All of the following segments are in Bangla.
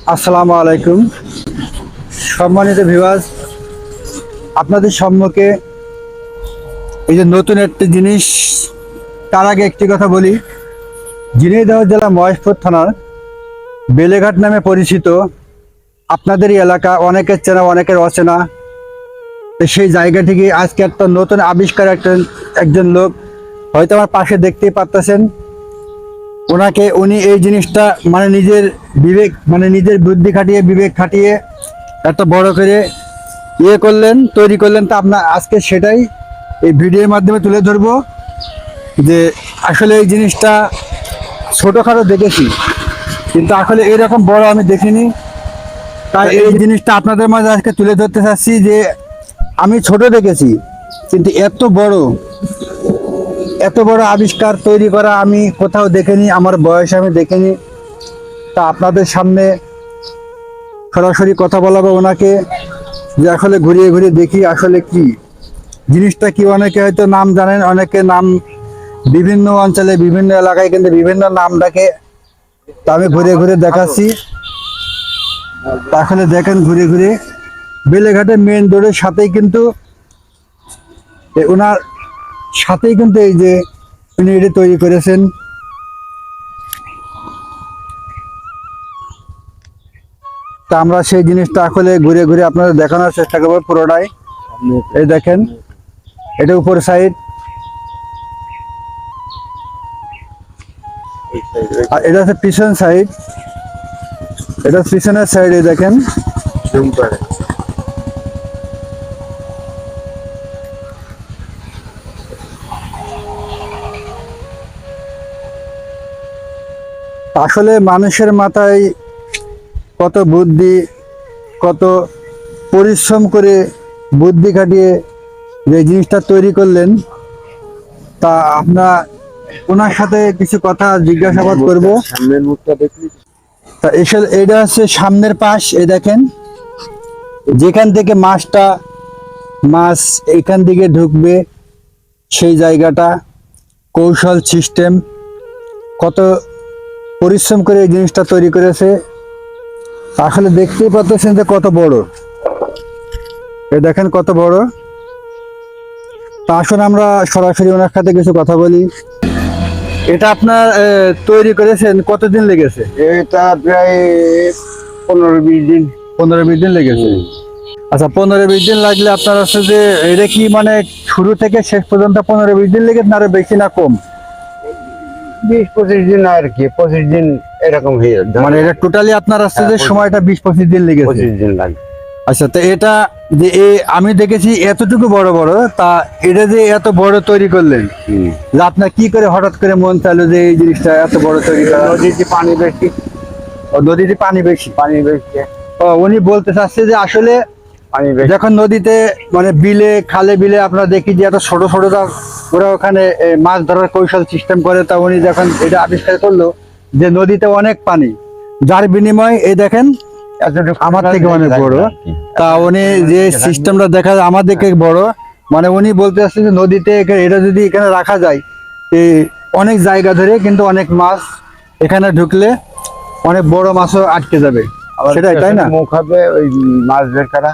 আসসালামু আলাইকুম সম্মানিত ভিউয়ার্স, আপনাদের সম্মুখে এই যে নতুন একটি জিনিস। তার আগে একটি কথা বলি, ঝিনাইদহ জেলা মহেশপুর থানার বেলেঘাট নামে পরিচিত আপনাদেরই এলাকা, অনেকের চেনা অনেকের অচেনা। তো সেই জায়গাটিকে আজকে একটা নতুন আবিষ্কার একজন লোক হয়তো আমার পাশে দেখতেই পারতেছেন। উনি এই জিনিসটা মানে নিজের বিবেক মানে নিজের বুদ্ধি খাটিয়ে বিবেক খাটিয়ে এত বড় করে তৈরি করলেন। তা আপনার আজকে সেটাই এই ভিডিওর মাধ্যমে তুলে ধরবো যে আসলে এই জিনিসটা ছোটোখাটো দেখেছি, কিন্তু আসলে এরকম বড় আমি দেখিনি। তাই এই জিনিসটা আপনাদের মাঝে আজকে তুলে ধরতে চাচ্ছি যে আমি ছোট দেখেছি, কিন্তু এত বড় আবিষ্কার তৈরি করা আমি কোথাও দেখিনি, আমার বয়সে আমি দেখিনি। তা আপনাদের সামনে সরাসরি কথা বলাবো ওনাকে, যে আসলে ঘুরিয়ে ঘুরিয়ে দেখি আসলে কি জিনিসটা কি। অনেকে হয়তো নাম জানেন, অনেকে নাম বিভিন্ন অঞ্চলে বিভিন্ন এলাকায় কিন্তু বিভিন্ন নাম ডাকে। তা আমি ঘুরে ঘুরে দেখাচ্ছি। আসলে দেখেন ঘুরে ঘুরে বেলেঘাটের মেন রোডের সাথেই কিন্তু ওনার সাথেই কিন্তু এই যে উনি এটা তৈরি করেছেন। তা আমরা সেই জিনিসটা আসলে ঘুরে ঘুরে আপনাদের দেখানোর চেষ্টা করবো পুরোটাই। এই দেখেন, এটা উপর সাইড, আর এটা হচ্ছে পিছন সাইড, এটা পিছনের সাইডে দেখেন। আসলে মানুষের মাথায় কত বুদ্ধি, কত পরিশ্রম করে বুদ্ধি খাটিয়ে যে জিনিসটা তৈরি করলেন। তা আপনার ওনার সাথে কিছু কথা জিজ্ঞাসাবাদ করব। সামনের মুখটা দেখলি? তা এটা হচ্ছে সামনের পাশ। এই দেখেন, যেখান থেকে মাছ এখান থেকে ঢুকবে সেই জায়গাটা, কৌশল সিস্টেম, কত পরিশ্রম করে এই জিনিসটা তৈরি করেছে। আসলে দেখতেই পাচ্ছেন যে কত বড়, এই দেখেন কত বড়। তা আসুন আমরা সরাসরি ওনার সাথে কিছু কথা বলি। এটা আপনার তৈরি করেছেন কতদিন লেগেছে? এটা প্রায় 15-20 দিন। 15-20 দিন লেগেছে। আচ্ছা, 15-20 দিন লাগলে আপনার হচ্ছে যে এটা কি মানে শুরু থেকে শেষ পর্যন্ত 15-20 দিন লেগেছে, না আরো বেশি না কম? 20-25 দিন আর কি, 25 দিন এরকম হয়ে যায়। মানে এটা টোটালি আপনার হচ্ছে যে সময়টা 20-25 দিন লেগেছে। 25 দিন লাগে। আচ্ছা, তো এটা যে আমি দেখেছি এতটুকু বড় বড়, তা এটা যে এত বড় তৈরি করলেন, যে আপনার কি করে হঠাৎ করে মন চাইলো যে এই জিনিসটা এত বড় তৈরি করা? নদীতে পানি বেশি। নদীতে পানি বেশি। উনি বলতে চাচ্ছে যে আসলে পানি বেশি যখন নদীতে মানে খালে বিলে আমরা দেখি যে এত ছোট ছোট ওরা ওখানে মাছ ধরার কৌশল সিস্টেম করে। তা উনি যখন এটা আবিষ্কার করলো যে নদীতে অনেক পানি, যার বিনিময় এই দেখেন আমার থেকে অনেক বড়। তা উনি যে সিস্টেমটা দেখা যায় আমার থেকে বড়, মানে উনি বলতে চাচ্ছে যে নদীতে এটা যদি এখানে রাখা যায় অনেক জায়গা ধরে কিন্তু অনেক মাছ এখানে ঢুকলে অনেক বড় মাছও আটকে যাবে। সেটাই, তাই না? মুখ হবে ওই মাছ বের করা,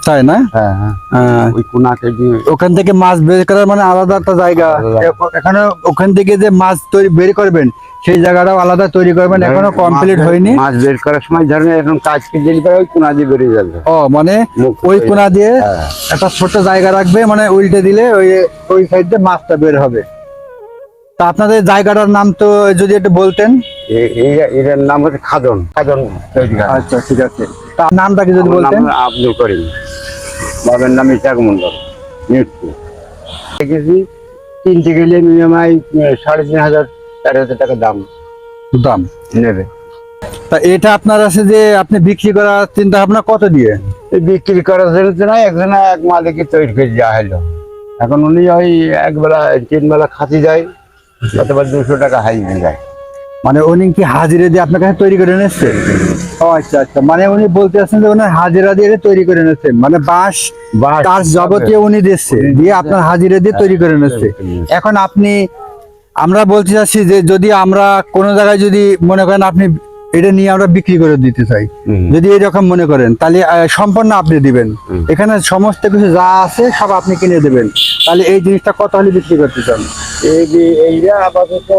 তাই না? হ্যাঁ, ওই কোনাকে দিয়ে ওখান থেকে মাছ বের করার মানে আলাদা একটা জায়গা। এখানে ওখান থেকে যে মাছ বের করবেন সেই জায়গাটাও আলাদা তৈরি করবেন, এখনো কমপ্লিট হয়নি। মাছ বের করার সময় ধরেন এখন কাজকে দিলে ওই কোনা দিয়ে বেরিয়ে যাবে। ও মানে ওই কোনা দিয়ে একটা ছোট জায়গা রাখবে, মানে উল্টে দিলে ওই সাইড দিয়ে মাছটা বের হবে। তা আপনাদের জায়গাটার নাম তো যদি একটু বলতেন। এর নাম হচ্ছে খাদন। আচ্ছা, ঠিক আছে। তা নামটা কি যদি বলতেন? আব্দুল করিম, বাবার নাম ইসাক মন্ডল, নিউজপুর। দেখেছি কিনতে গেলে মিনিমাম 3,500-4,000 টাকা দাম নেবে। তা এটা আপনার আছে যে আপনি বিক্রি করার চিন্তা ভাবনা কত দিয়ে? বিক্রি করার জন্য না, এক মালিকের তৈরি করে দেওয়া হলো। এখন উনি ওই 3 বেলা খাসি যায়, অথবা 200 টাকা হাইয়ে যায়। মানে উনি কি হাজিরা দিয়ে আপনার কাছে তৈরি করে নিচ্ছেন? ও আচ্ছা আচ্ছা, মানে উনি বলতে চাচ্ছেন যে ওনার হাজিরা দিয়ে তৈরি করে নিচ্ছেন, মানে বাঁশ কাঠ যাবতীয় উনি দিচ্ছে, দিয়ে আপনার হাজিরা দিয়ে তৈরি করে নিচ্ছে। এখন আমরা বলতে চাচ্ছি যে যদি আমরা কোনো জায়গায় যদি মনে করেন আপনি এটা নিয়ে আমরা বিক্রি করে দিতে চাই, হুম। যদি এরকম মনে করেন তাহলে সম্পূর্ণ আপনি দিবেন। হুম। এখানে সমস্ত কিছু যা আছে সব আপনি কিনে দেবেন, তাহলে এই জিনিসটা কত হলে বিক্রি করতে চান? এইটা আপাতত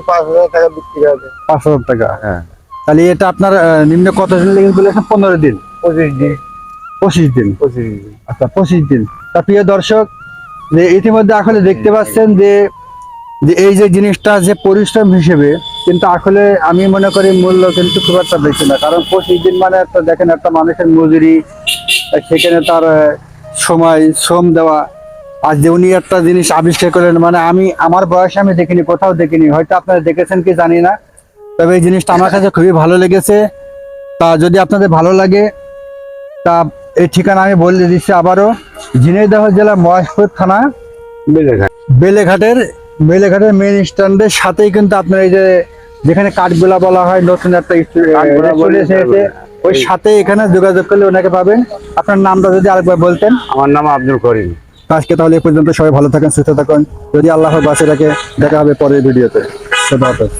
5,000 টাকা বিক্রি হবে। 5,000 টাকা। হ্যাঁ, তাহলে এটা আপনার নিম্ন কতদিন লেগে বলেছেন? 15 দিন, 25 দিন। 25 দিন। 25 দিন। আচ্ছা, 25 দিন। তা প্রিয় দর্শক, যে ইতিমধ্যে আসলে দেখতে পাচ্ছেন যে যে এই যে জিনিসটা যে পরিশ্রম হিসেবে, কিন্তু আসলে আমি মনে করি মূল্য কিন্তু খুব একটা বেশি না। কারণ 25 দিন মানে একটা দেখেন একটা মানুষের মজুরি, সেখানে তার সময় শ্রম দেওয়া। আর যে উনি একটা জিনিস আবিষ্কার করলেন, মানে আমি আমার বয়সে আমি দেখিনি, কোথাও দেখিনি, হয়তো আপনারা দেখেছেন কি জানি না, তবে এই জিনিসটা আমার কাছে খুবই ভালো লেগেছে। তা যদি আপনাদের ভালো লাগে, তা এই ঠিকানা আমি বলে দিচ্ছি আবারও, ঝিনাইদহ জেলা মহেশপুর থানা বেলেঘাট। বেলেঘাটের মেইন স্ট্যান্ডের সাথেই কিন্তু আপনার এই যে যেখানে কাঠগোলা বলা হয়, নতুন একটা কাঠগোলা বলে এসেছে, ওই সাথে এখানে যোগাযোগ করলে ওনাকে পাবেন। আপনার নামটা যদি আরেকবার বলতেন। আমার নাম আব্দুল করিম। আজকে তাহলে এ পর্যন্ত, সবাই ভালো থাকেন, সুস্থ থাকুন, যদি আল্লাহ বাঁচিয়ে রাখে। দেখা হবে পরের ভিডিওতে। ধন্যবাদ।